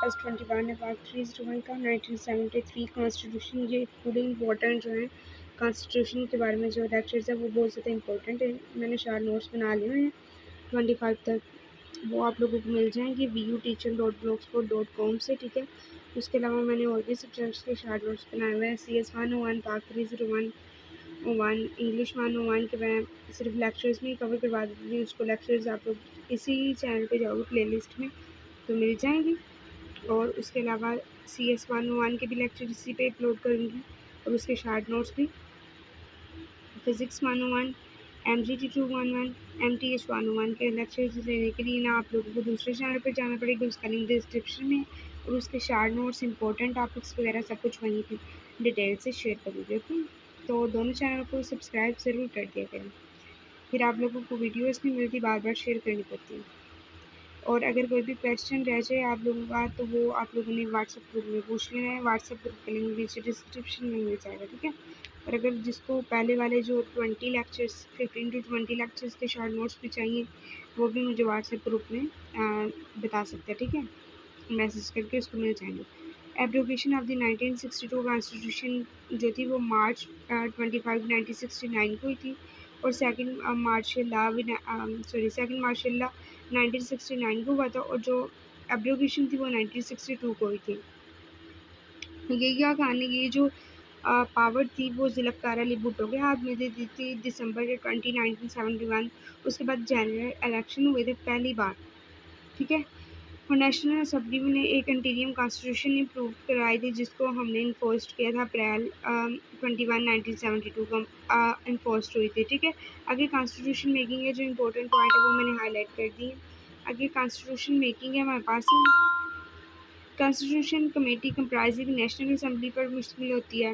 पास 21 है पार्ट 301 का 1973 कॉन्स्टिट्यूशन। ये पूरे इंपॉर्टेंट जो है कॉन्स्टिट्यूशन के बारे में जो लेक्चर्स है वो बहुत ज़्यादा इंपॉर्टेंट है। मैंने 4 नोट्स बना लिए हैं 25 तक, वो आप लोगों को मिल जाएंगे vu.teacher.blogspot.com से, ठीक है। उसके अलावा मैंने और भी सब्जेक्ट्स के 4 नोट्स बनाए हुए हैं। CS 101 पार्ट 301 इंग्लिश 101 के मैं सिर्फ लेक्चर्स में ही कवर करवा देती हूँ। उसको लेक्चर्स आप लोग इसी चैनल पे जाओगे प्लेलिस्ट में तो मिल जाएंगी। और उसके अलावा CS 101 के भी लेक्चर इसी पे अपलोड करूँगी और उसके शार्ट नोट्स भी। फिज़िक्स 101, MGT 211, MTH 101 के लेक्चर्स लेने के लिए ना आप लोगों को दूसरे चैनल पर जाना पड़ेगा, उसका लिंक डिस्क्रिप्शन में। और उसके शार्ट नोट्स, इंपॉर्टेंट टॉपिक्स वगैरह सब कुछ वहीं पर डिटेल से शेयर करूँगी। ओके, तो दोनों चैनल को सब्सक्राइब ज़रूर कर दिया करें, फिर आप लोगों को वीडियोज़ नहीं मिलती, बार बार शेयर करनी पड़ती है। और अगर कोई भी क्वेश्चन रह जाए आप लोगों का तो वो आप लोगों ने व्हाट्सएप ग्रुप में पूछ लेना है। व्हाट्सएप ग्रुप का लिंक नीचे डिस्क्रिप्शन में मिल जाएगा, ठीक है। और अगर जिसको पहले वाले जो 20 लेक्चर्स 15 to 20 लेक्चर्स के शॉर्ट नोट्स भी चाहिए वो भी मुझे व्हाट्सएप ग्रुप में बता सकते हैं, ठीक है। मैसेज करके उसको मिल जाएंगे। एब्रोगेशन ऑफ द 1962 कॉन्स्टिट्यूशन जो थी वो मार्च 25 1969 को ही थी। और सेकंड मार्शल लॉ 1969 को हुआ था और जो एब्रोगेशन थी वो 1962 को ही थी। ये क्या कहानी, ये जो पावर थी वो जुल्फ़िकार अली भुट्टो के हाथ में दे दी थी दिसंबर 20 1971। उसके बाद जनरल इलेक्शन हुए थे पहली बार, ठीक है। और नेशनल असेंबली ने एक इंटीरियम कॉन्स्टिट्यूशन अप्रूव कराई थी जिसको हमने इन्फोर्स्ड किया था अप्रैल 21 1972 को इन्फोर्स्ड हुई थी, ठीक है। आगे कॉन्स्टिट्यूशन मेकिंग है, जो इम्पोर्टेंट पॉइंट है वो मैंने हाईलाइट कर दी है। आगे कॉन्स्टिट्यूशन मेकिंग है हमारे पास। Constitution committee comprising national assembly पर मुश्तमिल होती है।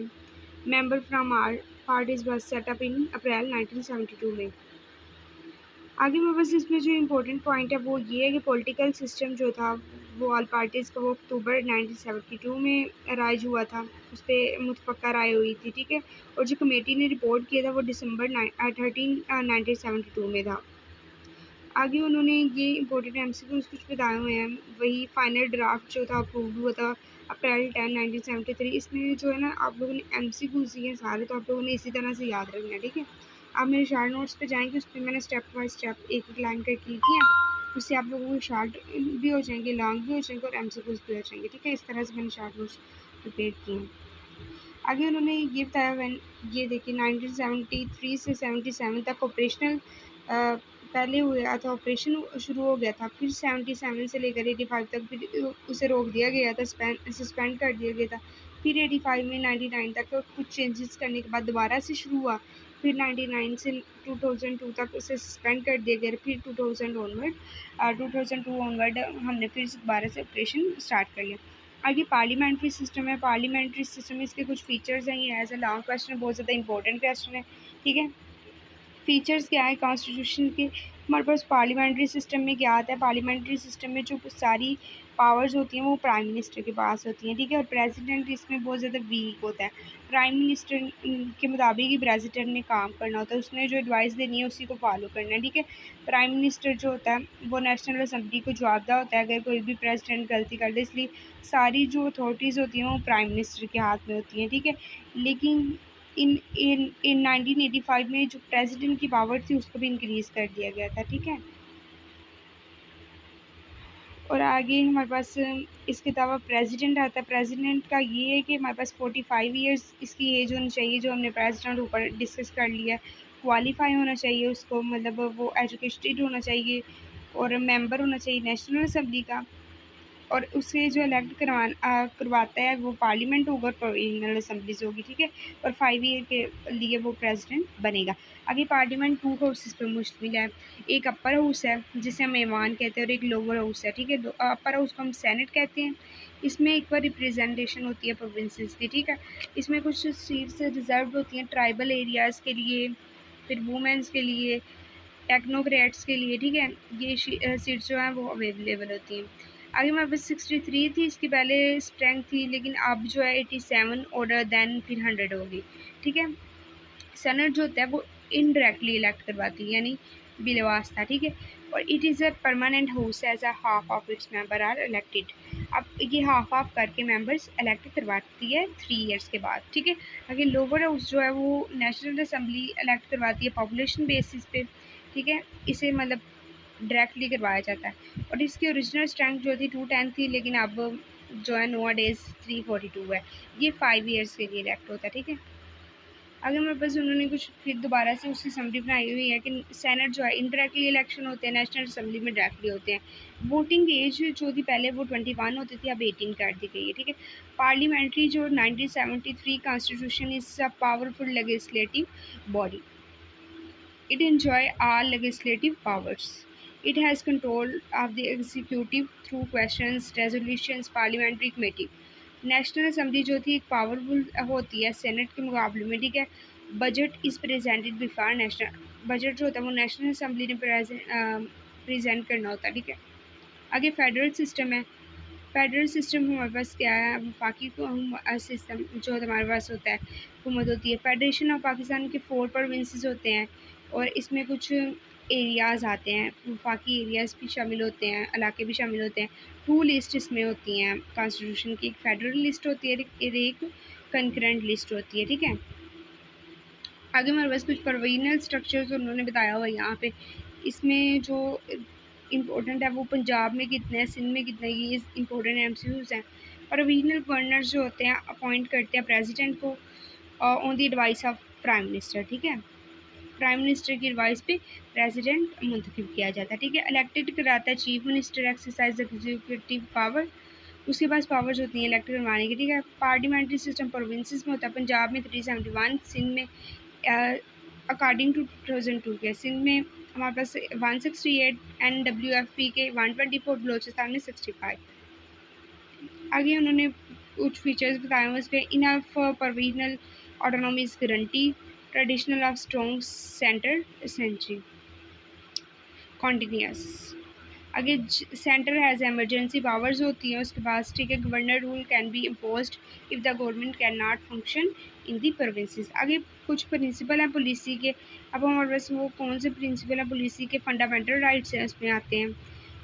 Member from all parties was set up in April 1972 में। आगे मैं बस इसमें जो इम्पोर्टेंट पॉइंट है वो ये है कि पॉलिटिकल सिस्टम जो था वो ऑल पार्टीज़ का वो अक्टूबर 1972 में राइज हुआ था, उस पर मुतफ़क़ा राय हुई थी, ठीक है। और जो कमेटी ने रिपोर्ट किया था वो दिसंबर 13 1972 में था। आगे उन्होंने ये इम्पोर्टेंट MCQs कुछ बताए हुए हैं। वही फाइनल ड्राफ्ट जो था अप्रूव हुआ था अप्रैल 10 1973। इसमें जो है ना आप लोगों ने MCQs दिए हैं सारे, तो आप लोगों ने इसी तरह से याद रखना है, ठीक है। आप मेरे शार्ट नोट्स पे जाएंगे, उस पर मैंने स्टेप बाय स्टेप एक एक लाइन करके लिखी है, उससे आप लोगों को शार्ट भी हो जाएंगे, लॉन्ग भी हो जाएंगे और MCQs भी हो जाएंगे, ठीक है। इस तरह से मैंने शार्ट नोट्स प्रिपेयर किए हैं। आगे उन्होंने ये बताया ये देखिए 1973 से 77 तक ऑपरेशनल पहले हुआ था, ऑपरेशन शुरू हो गया था, फिर 77 से लेकर 85 तक फिर उसे रोक दिया गया था, सस्पेंड कर दिया गया था। फिर 85 में 99 तक कुछ चेंजेस करने के बाद दोबारा से शुरू हुआ, फिर 99 से 2002 तक उसे सस्पेंड कर दिया गया, फिर 2002 ऑनवर्ड हमने फिर दोबारा से ऑपरेशन स्टार्ट कर लिया। आगे पार्लियामेंट्री सिस्टम है। पार्लियामेंट्री सिस्टम में इसके कुछ फीचर्स हैं। ये एज अ लॉन्ग क्वेश्चन बहुत ज़्यादा इंपॉर्टेंट क्वेश्चन है, ठीक है। फीचर्स क्या है कॉन्स्टिट्यूशन के, हमारे पास पार्लियामेंट्री सिस्टम में क्या आता है। पार्लियामेंट्री सिस्टम में जो सारी पावर्स होती हैं वो प्राइम मिनिस्टर के पास होती हैं, ठीक है। और प्रेसिडेंट इसमें बहुत ज़्यादा वीक होता है। प्राइम मिनिस्टर के मुताबिक ही प्रेसिडेंट ने काम करना होता है, उसने जो एडवाइस देनी है उसी को फॉलो करना है, ठीक है। प्राइम मिनिस्टर जो होता है वो नेशनल असेंबली को जवाबदेह होता है अगर कोई भी प्रेसिडेंट गलती कर दे, इसलिए सारी जो अथॉरिटीज़ होती हैं वो प्राइम मिनिस्टर के हाथ में होती हैं, ठीक है। लेकिन इन इन इन 1985 में जो प्रेसिडेंट की पावर थी उसको भी इंक्रीज़ कर दिया गया था, ठीक है। और आगे हमारे पास इसके अलावा प्रेसिडेंट आता है। प्रेसिडेंट का ये है कि हमारे पास 45 ईयर्स इसकी एज होनी चाहिए, जो हमने प्रेसिडेंट ऊपर डिस्कस कर लिया है। क्वालिफाई होना चाहिए उसको, मतलब वो एजुकेटेड होना चाहिए और मेंबर होना चाहिए नेशनल असेंबली का। और उसे जो इलेक्ट करवाता है वो पार्लियामेंट होगा और प्रोविजनल असेंबलीज होगी, ठीक है। और 5 ईयर के लिए वो प्रेसिडेंट बनेगा। आगे पार्लियामेंट 2 हाउसेस पर मुश्तमिल है। एक अपर हाउस है जिसे हम ऐवान कहते हैं और एक लोअर हाउस है, ठीक है। अपर हाउस को हम सेनेट कहते हैं। इसमें एक बार रिप्रेजेंटेशन होती है प्रोविंसेस की, ठीक है। इसमें कुछ सीट्स रिजर्व होती हैं ट्राइबल एरियाज़ के लिए, फिर वुमेंस के लिए, टेक्नोक्रेट्स के लिए, ठीक है। ये सीट्स जो हैं वो अवेलेबल होती हैं। आगे हमारे पास 63 थी, इसकी पहले स्ट्रेंथ थी, लेकिन अब जो है 87 और देन फिर 100 होगी, ठीक है। सेनेट जो होता है वो इनडायरेक्टली इलेक्ट करवाती है, यानी बिलवास्ता, ठीक है। और it is a permanent house as a half of its member are elected. अब ये हाफ हाफ करके मेंबर्स इलेक्ट करवाती है 3 इयर्स के बाद, ठीक है। आगे लोअर हाउस जो है वो नेशनल असेंबली इलेक्ट करवाती है पॉपुलेशन बेसिस पे, ठीक है। इसे मतलब डायरेक्टली करवाया जाता है और इसकी ओरिजिनल स्ट्रेंथ जो थी 210 थी, लेकिन अब जो है नोआ डेज 342 है। ये 5 इयर्स के लिए इलेक्ट होता है, ठीक है। आगे मेरे पास उन्होंने कुछ फिर दोबारा से उसकी समरी बनाई हुई है कि सेनेट जो है इनडायरेक्टली इलेक्शन होते हैं, नेशनल असेंबली में डायरेक्टली होते हैं। वोटिंग एज जो थी पहले वो 21 होती थी, अब 18 कर दी गई है, ठीक है। पार्लियामेंट्री जो 1973 constitution is a powerful legislative body. It enjoys all legislative powers. It has control of the executive through questions, resolutions, parliamentary committee. National assembly जो थी एक पावरफुल होती है सेनेट के मुकाबले में, ठीक है। Budget is presented before national, budget जो होता है वो नेशनल असेंबली ने प्रेजेंट करना होता है, ठीक है। आगे फेडरल सिस्टम है। फेडरल सिस्टम हमारे पास क्या है, वफाकी सिस्टम जो हमारे पास होता है हुकूमत होती है। फेडरेशन ऑफ पाकिस्तान के 4 प्रोविंसेस होते हैं और इसमें कुछ एरियाज़ आते हैं, वफाकी एरियाज़ भी शामिल होते हैं, इलाके भी शामिल होते हैं। 2 लिस्ट इसमें होती हैं कॉन्स्टिट्यूशन की, एक फेडरल लिस्ट होती है और एक कंकरेंट लिस्ट होती है, ठीक है। आगे हमारे पास कुछ प्रोविजनल स्ट्रक्चर्स उन्होंने बताया हुआ है यहाँ पे। इसमें जो इम्पोर्टेंट है वो पंजाब में कितने हैं, सिंध में कितने हैं, ये इम्पोर्टेंट एमसीक्यूज़ हैं। प्रोविजनल गवर्नर्स जो होते हैं अपॉइंट करते हैं प्रेसिडेंट को on the advice of prime minister, ठीक है। प्राइम मिनिस्टर की एडवाइस पे प्रेसिडेंट मुंतखब किया जाता है, ठीक है। इलेक्टेड कराता है chief minister, exercise executive power, उसके पास पावर्स होती हैं इलेक्ट करवाने की, ठीक है। पार्लियामेंट्री सिस्टम प्रोविंसेस में होता है, पंजाब में 371, सिंध में अकॉर्डिंग टू 2002 के, सिंध में हमारे पास 168, NWFP के 124, बलोचिस्तान में 65। आगे उन्होंने कुछ फीचर्स बताए हुए उसके, enough provisional autonomies guarantee, traditional of strong centre century continuous. आगे सेंटर हैज़ एमरजेंसी पावर्स होती हैं उसके पास, ठीक है। Governor rule can be imposed if the government can not function in the provinces. आगे कुछ प्रिंसिपल हैं पॉलिसी के। अब हमारे पास वो कौन से प्रिंसिपल हैं पॉलिसी के, फंडामेंटल राइट्स हैं उसमें आते हैं।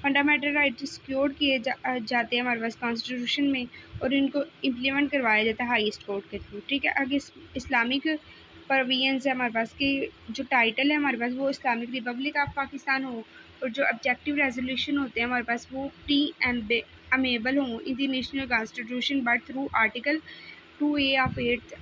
फंडामेंटल राइट्स सिक्योर किए जाते हैं हमारे पास कॉन्स्टिट्यूशन में और इनको इम्प्लीमेंट करवाया जाता है हाईएस्ट कोर्ट के थ्रू, ठीक है। आगे इस्लामिक प्रोविजंस है हमारे पास की, जो टाइटल है हमारे पास वो इस्लामिक रिपब्लिक ऑफ पाकिस्तान हो, और जो ऑब्जेक्टिव रेजोल्यूशन होते हैं हमारे पास वो प्री अमेबल हों in the national constitution but through article 2A of 8th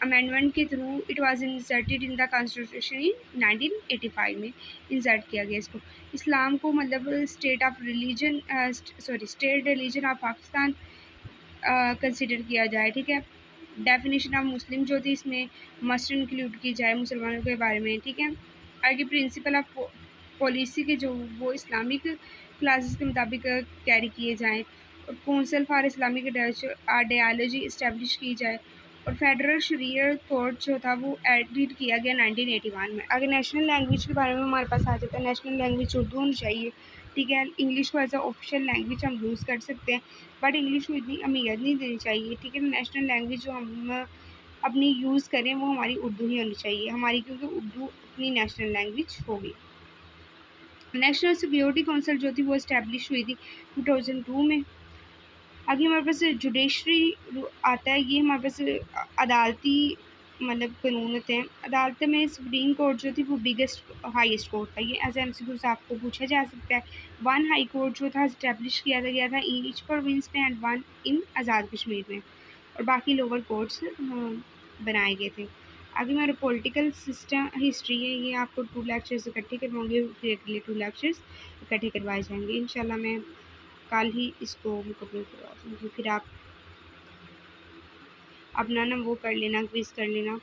amendment के through it was inserted in the constitution in 1985 में इंसर्ट किया गया इसको। इस्लाम को मतलब state of religion state religion of Pakistan consider किया जाए, ठीक है। डेफिनेशन ऑफ मुस्लिम जो थी इसमें मस्ट इंक्लूड की जाए मुसलमानों के बारे में, ठीक है। आगे प्रिंसिपल ऑफ पॉलिसी के जो वो इस्लामिक क्लासेस के मुताबिक कैरी किए जाएँ और council for Islamic ideology establish की जाए और फेडरल शरीयत कोर्ट जो था वो एडिट किया गया 1981 में। अगर नेशनल लैंग्वेज के बारे में हमारे पास आ जाता है, नेशनल लैंग्वेज उर्दू होनी चाहिए, ठीक है। इंग्लिश को एज अ ऑफिशियल लैंग्वेज हम यूज़ कर सकते हैं बट इंग्लिश को इतनी अहमियत नहीं देनी चाहिए, ठीक है। नेशनल लैंग्वेज जो हम अपनी यूज़ करें वो हमारी उर्दू ही होनी चाहिए हमारी, क्योंकि उर्दू अपनी नेशनल लैंग्वेज होगी। नेशनल सिक्योरिटी काउंसिल जो थी वो इस्टेब्लिश हुई थी 2002 में। आगे हमारे पास जुडिशरी आता है, ये हमारे पास अदालती मतलब कानून होते हैं। अदालत में सुप्रीम कोर्ट जो थी वो बिगेस्ट हाईएस्ट कोर्ट था, ये एज एमसीक्यू से आपको पूछा जा सकता है। 1 हाई कोर्ट जो था इस्टेब्लिश किया गया था ईच प्रोविंस में एंड 1 इन आज़ाद कश्मीर में, और बाकी लोअर कोर्ट्स बनाए गए थे। आगे मेरा पॉलिटिकल सिस्टम हिस्ट्री है, ये आपको 2 लेक्चर्स इकट्ठे करवाऊँगी, फिर अगले 2 लेक्चर्स इकट्ठे करवाए जाएंगे इंशाल्लाह। मैं कल ही इसको मुकम्मल करवा दूँगी, फिर आप अपना ना वो कर लेना, क्विज़ कर लेना।